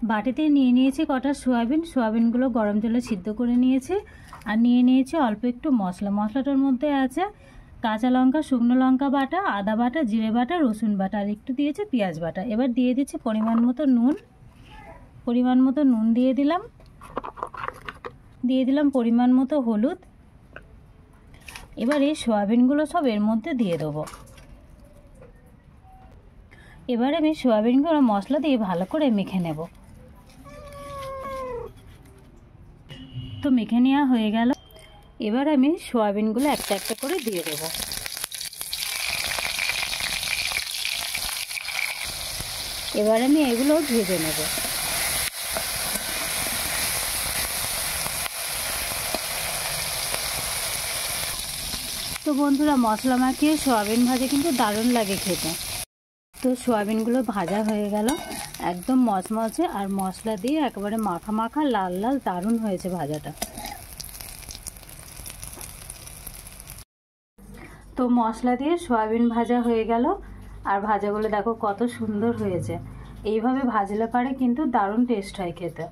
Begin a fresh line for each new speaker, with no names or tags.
বাটিতে নিয়ে নিয়েছি কটা সোয়াবিনগুলো গরম জলে সিদ্ধ করে নিয়েছি। আর নিয়ে নিয়েছি অল্প একটু মশলাটার মধ্যে আছে কাঁচা লঙ্কা, শুকনো লঙ্কা বাটা, আদা বাটা, জিরে বাটা, রসুন বাটা, আর একটু দিয়েছি পেঁয়াজ বাটা। এবার দিয়ে দিচ্ছি পরিমাণ মতো নুন দিয়ে দিলাম পরিমাণ মতো হলুদ। এবার এই সোয়াবিনগুলো সব এর মধ্যে দিয়ে দেবো। এবার আমি সোয়াবিনগুলো মশলা দিয়ে ভালো করে মেখে নেব। তো মেখে নেওয়া হয়ে গেল। এবার আমি সোয়াবিনগুলো একটা একটা করে দিয়ে দেব। এবার আমি এগুলো ভেজে নেব। তো বন্ধুরা, মশলা মাখিয়ে সোয়াবিন ভাজা কিন্তু দারুণ লাগে খেতে। তো সোয়াবিনগুলো ভাজা হয়ে গেল, একদম মচমচে আর মশলা দিয়ে একেবারে মাখা মাখা লাল লাল দারুণ হয়েছে ভাজাটা। তো মশলা দিয়ে সোয়াবিন ভাজা হয়ে গেল, আর ভাজাগুলো দেখো কত সুন্দর হয়েছে। এইভাবে ভাজলে পারে কিন্তু দারুণ টেস্ট হয় খেতে।